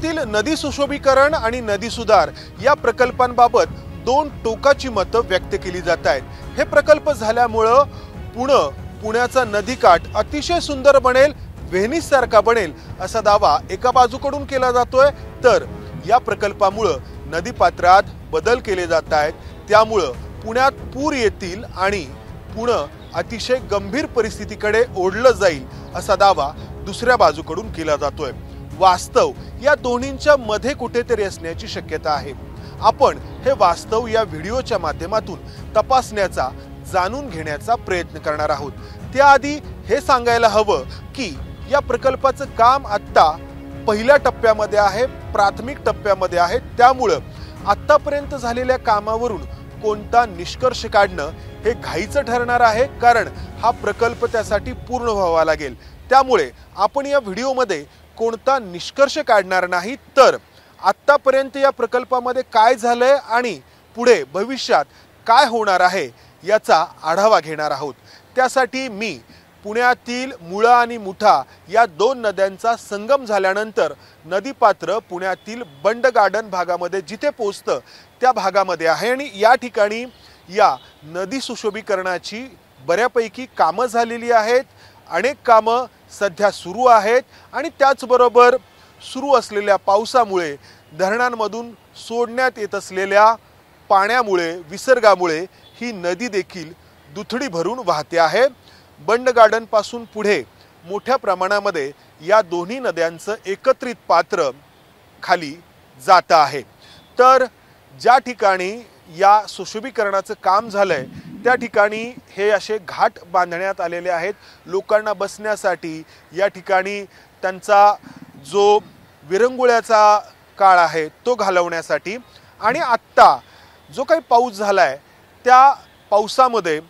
पुण्यातील नदी सुशोभीकरण आणि नदी सुधार या प्रकल्पांबाबत दोन टोकाची मतं व्यक्त केली जात आहेत। हे प्रकल्प झाल्यामुळे पुण्याचा नदीकाठ अतिशय सुंदर बनेल, व्हेनिस सारखा बनेल असा दावा एका बाजूकडून केला जातोय, तर या प्रकल्पामुळे नदीपात्रात बदल केले जात आहेत, त्यामुळे पुण्यात पूर येतील आणि पुणे अतिशय गंभीर परिस्थितीकडे ओढलं जाईल असा दावा दुसऱ्या बाजूकडून केला जातोय। वास्तव या दोन्हींच्या मध्ये कुठेतरी असण्याची शक्यता आहे। आपण हे वास्तव या व्हिडिओच्या माध्यमातून तपासण्याचा, जाणून घेण्याचा प्रयत्न करणार आहोत। त्याआधी हे सांगायला हवं की या प्रकल्पाचं काम आता पहिल्या टप्प्यामध्ये आहे, प्राथमिक टप्प्यामध्ये आहे, त्यामुळे आतापर्यंत झालेल्या कामावरून कोणता निष्कर्ष काढणं हे घाईचं ठरणार आहे, कारण हा प्रकल्प त्यासाठी पूर्ण व्हावा लागेल। त्यामुळे आपण या व्हिडिओमध्ये कोणता निष्कर्ष काढणार नाही, तर आतापर्यंत या प्रकल्पामध्ये काय झालंय आणि पुढे भविष्यात काय होणार आहे याचा आढावा घेणार आहोत। त्यासाठी मी पुण्यातील मुळा आणि मुठा या दोन नद्यांचा संगम झाल्यानंतर नदीपात्र पुण्यातील बंड गार्डन भागामध्ये जिथे पोहोचतं त्या भागामध्ये आहे आणि या ठिकाणी या नदी सुशोभीकरणाची बऱ्यापैकी कामं झालेली आहेत। अनेक कामं सध्या सुरू आहेत आणि त्याचबरोबर सुरू असलेल्या पावसामुळे, धरणांमधून सोडण्यात येत असलेल्या पाण्यामुळे, विसर्गामुळे ही नदी देखील दुथडी भरून वाहते आहे। बंड गार्डन पासून पुढे मोठ्या प्रमाणामध्ये या दोन्ही नद्यांचं एकत्रित पात्र खाली जात आहे। तर ज्या ठिकाणी या सुशोभीकरणाचं काम झालंय त्या ठिकाणी हे असे घाट बांधण्यात आलेले आहेत लोकांना बसण्यासाठी। या ठिकाणी त्यांचा जो विरंगुळ्याचा काळ आहे तो घालवण्यासाठी, आणि आत्ता जो काही पाऊस झालाय त्या पावसामध्ये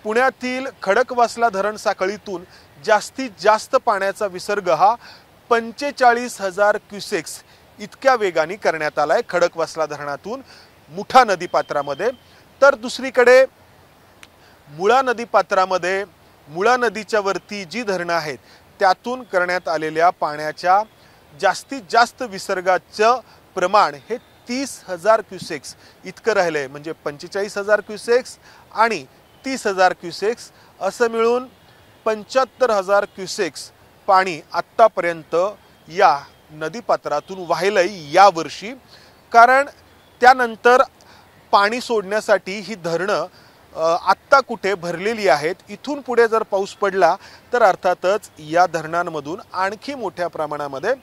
पुण्यातील खडकवासला धरण साखळीतून जास्तीत जास्त पाण्याचा विसर्ग हा 45,000 क्युसेक्स इतक्या वेगाने करण्यात आलाय खडकवासला धरणातून मुठा नदीपात्रामध्ये। तर दुसरीकडे मुळा नदीपात्रामध्ये मुळा नदीच्या वरती जी धरणं आहेत त्यातून करण्यात आलेल्या पाण्याच्या जास्तीत जास्त विसर्गाचं प्रमाण हे 30,000 क्युसेक्स इतकं राहिलंय, म्हणजे 45,000 क्युसेक्स आणि 30,000 क्युसेक्स असं मिळून 75,000 क्युसेक्स पाणी आत्तापर्यंत या नदीपात्रातून वाहिलंय या वर्षी। कारण त्यानंतर पाणी सोडण्यासाठी ही धरणं आत्ता कुठे भरलेली आहेत, इथून पुढे जर पाऊस पडला तर अर्थातच या धरणांमधून आणखी मोठ्या प्रमाणामध्ये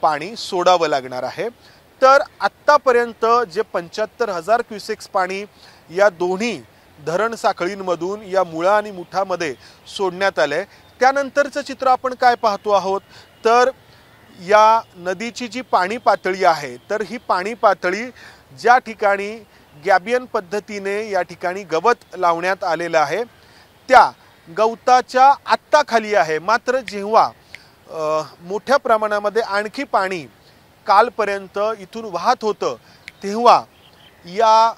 पाणी सोडावं लागणार आहे। तर आत्तापर्यंत जे 75,000 क्युसेक्स पाणी या दोन्ही धरण साखळींमधून या मुळा आणि मुठामध्ये सोडण्यात आलंय, त्यानंतरचं चित्र आपण काय पाहतो आहोत, तर या नदीची जी पाणी पातळी आहे तर ही पाणी पातळी ज्या ठिकाणी गॅबियन पद्धतीने या ठिकाणी गवत लावण्यात आलेलं आहे त्या गवताच्या आत्ता खाली आहे। मात्र जेव्हा मोठ्या प्रमाणामध्ये आणखी पाणी कालपर्यंत इथून वाहत होतं तेव्हा या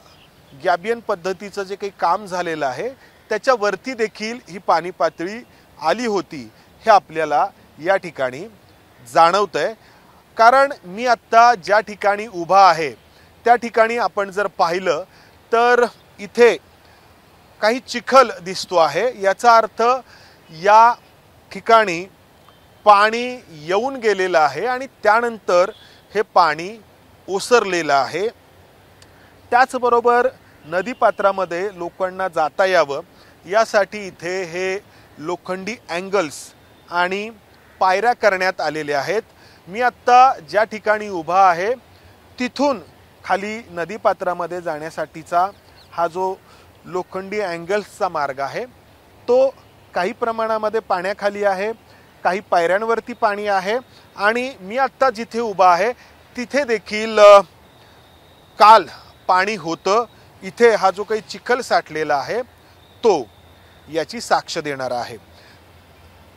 गॅबियन पद्धतीचं जे काही काम झालेलं आहे त्याच्यावरती देखील ही पाणी पातळी आली होती, हे आपल्याला या ठिकाणी जाणवतंय। कारण मी आत्ता ज्या ठिकाणी उभा आहे त्या ठिकाणी आपण जर पाहिलं तर इथे काही चिखल दिसतो आहे, याचा अर्थ या ठिकाणी पाणी येऊन गेलेलं आहे आणि त्यानंतर हे पाणी ओसरलेलं आहे। त्याचबरोबर नदीपात्रामध्ये लोकांना जाता यावं यासाठी इथे हे लोखंडी अँगल्स आणि पायऱ्या करण्यात आलेल्या आहेत। मी आत्ता ज्या ठिकाणी उभा आहे तिथून खाली नदीपात्रामध्ये जाण्यासाठीचा हा जो लोखंडी अँगल्सचा मार्ग आहे तो काही प्रमाणामध्ये पाण्याखाली आहे, काही पायऱ्यांवरती पाणी आहे, आणि मी आत्ता जिथे उभा आहे तिथे देखील काल पाणी होतं। इथे हा जो काही चिखल साठलेला आहे तो याची साक्ष देणार आहे।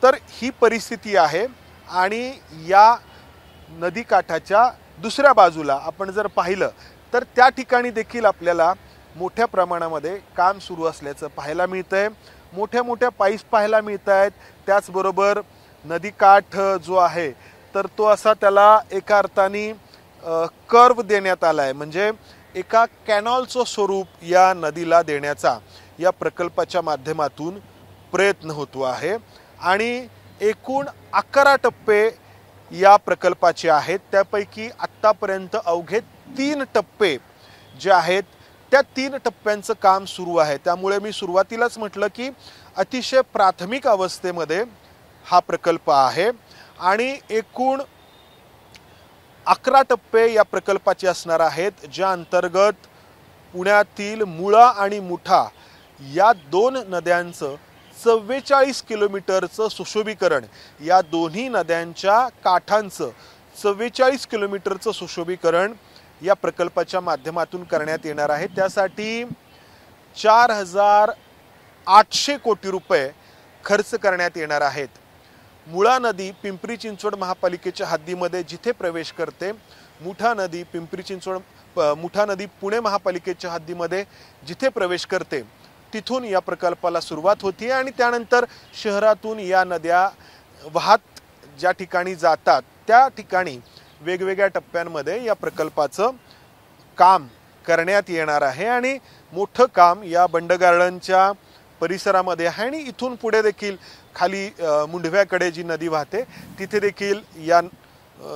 तर ही परिस्थिती आहे आणि या नदीकाठाच्या दुसऱ्या बाजूला आपण जर पाहिलं तर त्या ठिकाणी देखील आपल्याला मोठ्या प्रमाणामध्ये काम सुरू असल्याचं पाहायला मिळतंय। मोठ्या मोठ्या पाईप्स पाहायला मिळत आहेत। त्याचबरोबर नदीकाठ जो आहे तर तो असा त्याला एका अर्थाने कर्व देण्यात आला आहे, म्हणजे एका कॅनॉलचं स्वरूप या नदीला देण्याचा या प्रकल्पाच्या माध्यमातून प्रयत्न होतो आहे। आणि एकूण 11 टप्पे या प्रकल्पाचे आहेत, त्यापैकी आत्तापर्यंत अवघे 3 टप्पे जे आहेत त्या 3 टप्प्यांचं काम सुरू आहे। त्यामुळे मी सुरुवातीलाच म्हटलं की अतिशय प्राथमिक अवस्थेमध्ये हा प्रकल्प आहे आणि एकूण 11 टप्पे या प्रकल्पाचे असणार आहेत, ज्या अंतर्गत पुण्यातील मुळा आणि मुठा या 2 नद्यांचं 44 किलोमीटरचं सुशोभीकरण, या दोन्ही नद्यांच्या काठांचं 44 किलोमीटरचं सुशोभीकरण या प्रकल्पाच्या माध्यमातून करण्यात येणार आहे। त्यासाठी 4,800 कोटी रुपये खर्च करण्यात येणार आहेत। मुळा नदी पिंपरी चिंचवड महापालिकेच्या हद्दीमध्ये जिथे प्रवेश करते, मुठा नदी पुणे महापालिकेच्या हद्दीमध्ये जिथे प्रवेश करते, तिथून या प्रकल्पाला सुरुवात होती आणि त्यानंतर शहरातून या नद्या वाहत ज्या ठिकाणी जातात त्या ठिकाणी वेगवेगळ्या टप्प्यांमध्ये या प्रकल्पाचं काम करण्यात येणार आहे। आणि मोठं काम या बंड गार्डनच्या परिसरामध्ये आहे आणि इथून पुढे देखील खाली मुंढव्याकडे जी नदी वाहते तिथे देखील या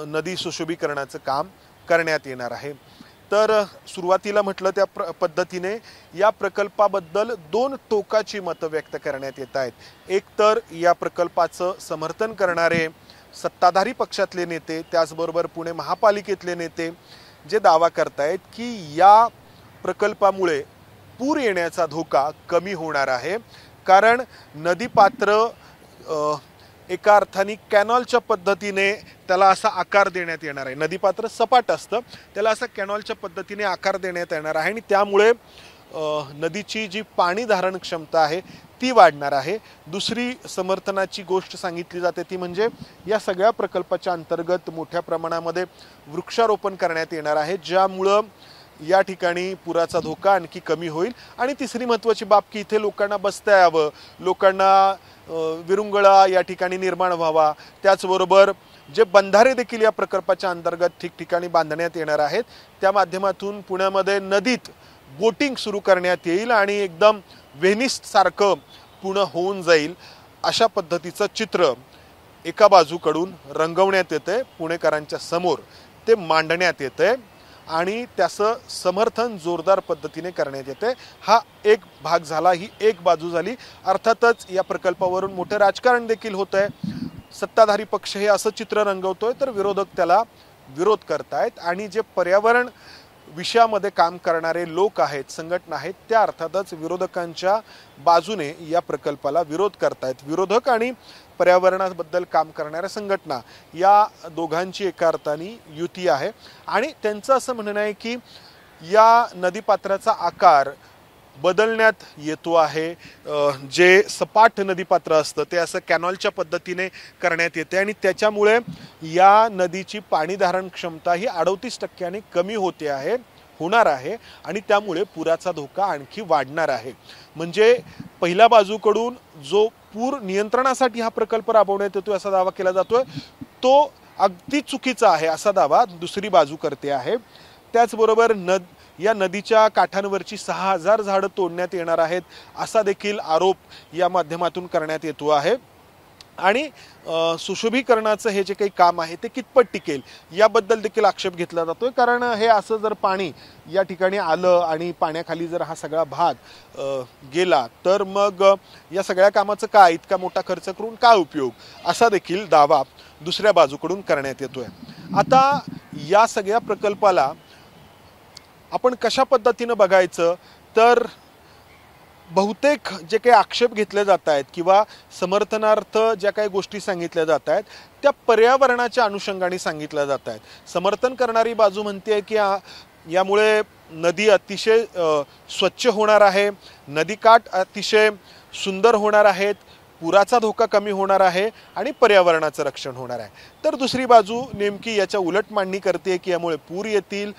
नदी सुशोभीकरणाचं काम करण्यात येणार आहे। तर सुरुवातीला म्हटलं त्या पद्धतीने या प्रकल्पाबद्दल 2 टोकाची मतं व्यक्त करण्यात येत आहेत। एक तर या प्रकल्पाचं समर्थन करणारे सत्ताधारी पक्षातले नेते, त्याचबरोबर पुणे महापालिकेतले नेते जे दावा करतायत की या प्रकल्पामुळे पूर येण्याचा धोका कमी होणार आहे, कारण नदीपात्र एका अर्थाने कॅनॉलच्या पद्धतीने त्याला असा आकार देण्यात येणार आहे। नदीपात्र सपाट असतं, त्याला असा कॅनॉलच्या पद्धतीने आकार देण्यात येणार आहे आणि त्यामुळे नदीची जी पाणी धारण क्षमता आहे ती वाढणार आहे। दुसरी समर्थनाची गोष्ट सांगितली जाते ती म्हणजे या सगळ्या प्रकल्पाच्या अंतर्गत मोठ्या प्रमाणामध्ये वृक्षारोपण करण्यात येणार आहे, ज्यामुळं या ठिकाणी पुराचा धोका आणखी कमी होईल। आणि तिसरी महत्त्वाची बाब की इथे लोकांना बसता यावं, लोकांना विरुंगळा या ठिकाणी निर्माण व्हावा, त्याचबरोबर जे बंधारे देखील या प्रकल्पाच्या अंतर्गत ठिकठिकाणी बांधण्यात येणार आहेत, त्या माध्यमातून पुण्यामध्ये नदीत बोटिंग सुरू करण्यात येईल आणि एकदम व्हेनिस सारखं पुणे होऊन जाईल, अशा पद्धतीचं चित्र एका बाजूकडून रंगवण्यात येते, पुणेकरांच्या समोर ते मांडण्यात येते आणि त्याचं समर्थन जोरदार पद्धतीने करण्यात येते। हा एक भाग झाला, ही एक बाजू झाली। अर्थातच या प्रकल्पावरून मोठे राजकारण देखील होत आहे। सत्ताधारी पक्ष हे असं चित्र रंगवतोय तर विरोधक त्याला विरोध करतायत आणि जे पर्यावरण विषयामध्ये काम करणारे लोक आहेत, संघटना आहेत, त्या अर्थातच विरोधकांच्या बाजूने या प्रकल्पाला विरोध करतायत। विरोधक आणि पर्यावरणाबद्दल काम करणाऱ्या संघटना या दोघांची एका अर्थाने युती आहे आणि त्यांचं असं म्हणणं आहे की या नदीपात्राचा आकार बदलण्यात येतो आहे। जे सपाट नदीपात्र असतं ते असं कॅनॉलच्या पद्धतीने करण्यात येते आणि त्याच्यामुळे या नदीची पाणी धारण क्षमता ही 38% कमी होणार आहे आणि त्यामुळे पुराचा धोका आणखी वाढणार आहे। म्हणजे पहिल्या बाजूकडून जो पूर नियंत्रणासाठी हा प्रकल्प राबवण्यात येतोय असा दावा केला जातोय, तो अगदी चुकीचा आहे असा दावा दुसरी बाजू करते आहे। त्याचबरोबर या नदीच्या काठांवरची 6,000 झाडं तोडण्यात येणार आहेत असा देखील आरोप या माध्यमातून करण्यात येतो आहे आणि सुशोभीकरणाचं हे जे काही काम आहे ते कितपत टिकेल याबद्दल देखील आक्षेप घेतला जातोय, कारण हे असं जर पाणी या ठिकाणी आलं आणि पाण्याखाली जर हा सगळा भाग गेला तर मग या सगळ्या कामाचं काय, इतका मोठा खर्च करून काय उपयोग, असा देखील दावा दुसऱ्या बाजूकडून करण्यात येतोय। आता या सगळ्या प्रकल्पाला आपण कशा पद्धतीने बघायचं तर बहुतेक जे काही आक्षेप घेतले जात आहेत किंवा समर्थनार्थ ज्या काही गोष्टी सांगितल्या जात आहेत त्या पर्यावरणाच्या अनुषंगाने सांगितल्या जात आहेत। समर्थन करणारी बाजू म्हणते की यामुळे नदी अतिशय स्वच्छ होणार आहे, नदीकाठ अतिशय सुंदर होणार आहेत, पुराचा धोका कमी होणार आहे आणि पर्यावरणाचं रक्षण होणार आहे। तर दुसरी बाजू नेमकी याच्या उलट मांडणी करते की यामुळे पूर येतील,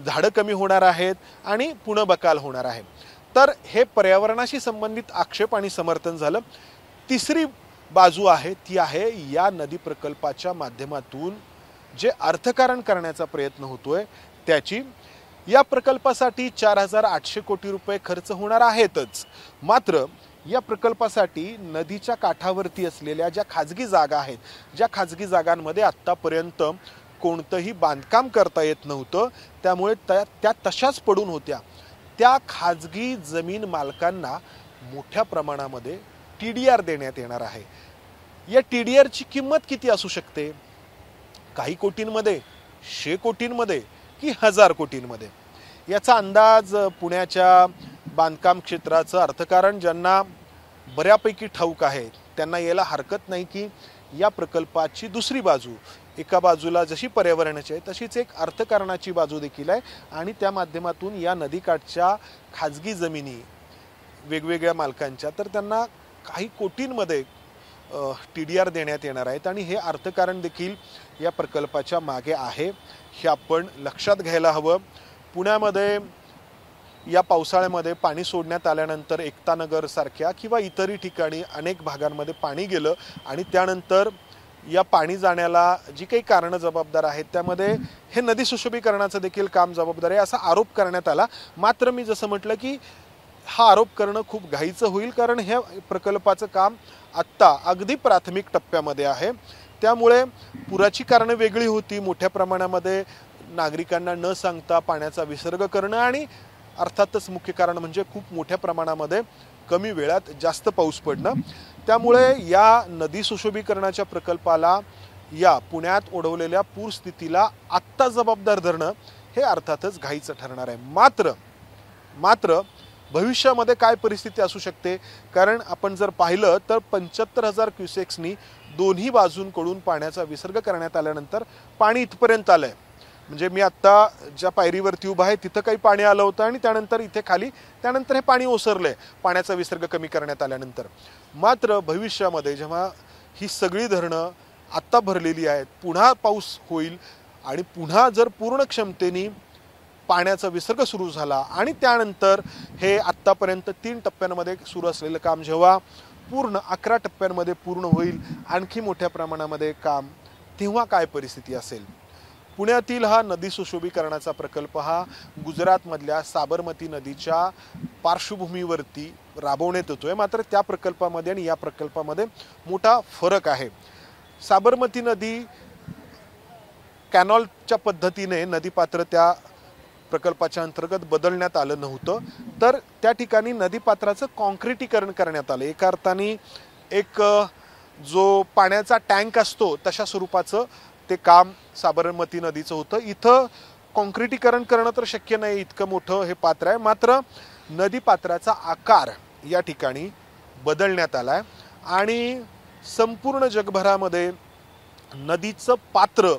झाडं कमी होणार आहेत आणि पुणे बकाल होणार आहे। तर हे पर्यावरणाशी संबंधित आक्षेप आणि समर्थन झालं। तिसरी बाजू आहे ती आहे या नदी प्रकल्पाच्या माध्यमातून जे अर्थकारण करण्याचा प्रयत्न होतोय त्याची। या प्रकल्पासाठी 4800 कोटी रुपये खर्च होणार आहेतच, मात्र या प्रकल्पासाठी नदीच्या काठावरती असलेल्या ज्या खाजगी जागा आहेत, ज्या खाजगी जागांमध्ये आत्तापर्यंत कोणतंही बांधकाम करता येत नव्हतं, त्यामुळे त्या तशाच पडून होत्या, त्या खाजगी जमीन मालकांना मोठ्या प्रमाणामध्ये TDR देण्यात येणार आहे। या TDR ची किंमत किती असू शकते? काही कोटींमध्ये, 100 कोटींमध्ये की 1000 कोटींमध्ये? याचा अंदाज पुण्याच्या बांधकाम क्षेत्राचं अर्थकारण ज्यांना बऱ्यापैकी ठाऊक आहे त्यांना यायला हरकत नाही की या प्रकल्पाची दुसरी बाजू, एका बाजूला जशी पर्यावरणाची आहे तशीच एक अर्थकारणाची बाजू देखील आहे आणि त्या माध्यमातून या नदीकाठच्या खाजगी जमिनी वेगवेगळ्या मालकांच्या तर त्यांना काही कोटींमध्ये TDR देण्यात येणार आहेत आणि हे अर्थकारण देखील या प्रकल्पाच्या मागे आहे, हे आपण लक्षात घ्यायला हवं। पुण्यामध्ये या पावसाळ्यामध्ये पाणी सोडण्यात आल्यानंतर एकता नगर सारख्या किंवा इतरही ठिकाणी अनेक भागांमध्ये पाणी गेलं आणि त्यानंतर या पाणी जाण्याला जी काही कारणं जबाबदार आहेत त्यामध्ये हे नदी सुशोभीकरणाचं देखील काम जबाबदार आहे असा आरोप करण्यात आला। मात्र मी जसं म्हटलं की हा आरोप करणं खूप घाईचं होईल, कारण हे प्रकल्पाचं काम आत्ता अगदी प्राथमिक टप्प्यामध्ये आहे, त्यामुळे पुराची कारणं वेगळी होती, मोठ्या प्रमाणामध्ये नागरिकांना न सांगता पाण्याचा विसर्ग करणं आणि अर्थातच मुख्य कारण म्हणजे खूप मोठ्या प्रमाणामध्ये कमी वेळात जास्त पाऊस पडणं। त्यामुळे या नदी सुशोभीकरणाच्या प्रकल्पाला या पुण्यात ओढवलेल्या पूरस्थितीला आत्ता जबाबदार धरणं हे अर्थातच घाईचं ठरणार आहे। मात्र भविष्यामध्ये काय परिस्थिती असू शकते, कारण आपण जर पाहिलं तर 75,000 क्युसेक्सनी दोन्ही बाजूंकडून पाण्याचा विसर्ग करण्यात आल्यानंतर पाणी इथपर्यंत आलंय। म्हणजे मी आत्ता ज्या पायरीवरती उभा आहे तिथं काही पाणी आलं होतं आणि त्यानंतर इथे खाली त्यानंतर हे पाणी ओसरलंय पाण्याचा विसर्ग कमी करण्यात आल्यानंतर। मात्र भविष्यामध्ये जेव्हा ही सगळी धरणं आत्ता भरलेली आहेत, पुन्हा पाऊस होईल आणि पुन्हा जर पूर्ण क्षमतेने पाण्याचा विसर्ग सुरू झाला आणि त्यानंतर हे आत्तापर्यंत 3 टप्प्यांमध्ये सुरू असलेलं काम जेव्हा पूर्ण 11 टप्प्यांमध्ये पूर्ण होईल आणखी मोठ्या प्रमाणामध्ये काम, तेव्हा काय परिस्थिती असेल? पुण्यातील हा नदी सुशोभीकरणाचा प्रकल्प हा गुजरातमधल्या साबरमती नदीच्या पार्श्वभूमीवरती राबवण्यात येतोय, मात्र त्या प्रकल्पामध्ये आणि या प्रकल्पामध्ये मोठा फरक आहे। साबरमती नदी कॅनॉलच्या पद्धतीने नदीपात्र त्या प्रकल्पाच्या अंतर्गत बदलण्यात आलं नव्हतं, तर त्या ठिकाणी नदीपात्राचं कॉन्क्रिटीकरण करण्यात आलं। एका अर्थाने एक जो पाण्याचा टँक असतो तशा स्वरूपाचं ते काम साबरमती नदीचं होतं। इथं कॉन्क्रिटीकरण करणं तर शक्य नाही, इतकं मोठं हे पात्र आहे, मात्र नदीपात्राचा आकार या ठिकाणी बदलण्यात आलाय आणि संपूर्ण जगभरामध्ये नदीचं पात्र,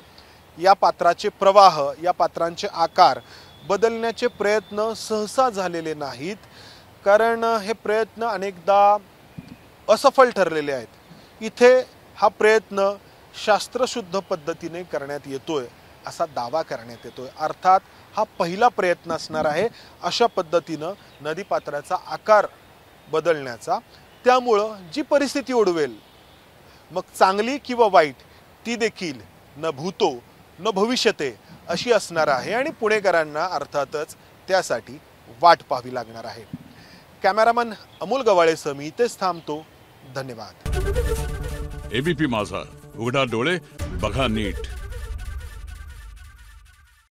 या पात्राचे प्रवाह, या पात्रांचे आकार बदलण्याचे प्रयत्न सहसा झालेले नाहीत, कारण हे प्रयत्न अनेकदा असफल ठरलेले आहेत। इथे हा प्रयत्न शास्त्रशुद्ध पद्धतीने करण्यात येतोय असा दावा करण्यात येतोय, अर्थात हा पहिला प्रयत्न असणार आहे अशा पद्धतीनं नदीपात्राचा आकार बदलण्याचा। त्यामुळं जी परिस्थिती ओढवेल, मग चांगली किंवा वाईट, ती देखील न भूतो न भविष्यते अशी असणार आहे आणि पुणेकरांना अर्थातच त्यासाठी वाट पाहावी लागणार आहे। कॅमेरामन अमोल गवाळेसह मी इथेच थांबतो। धन्यवाद। ABP माझा, उघडा डोळे बघा नीट।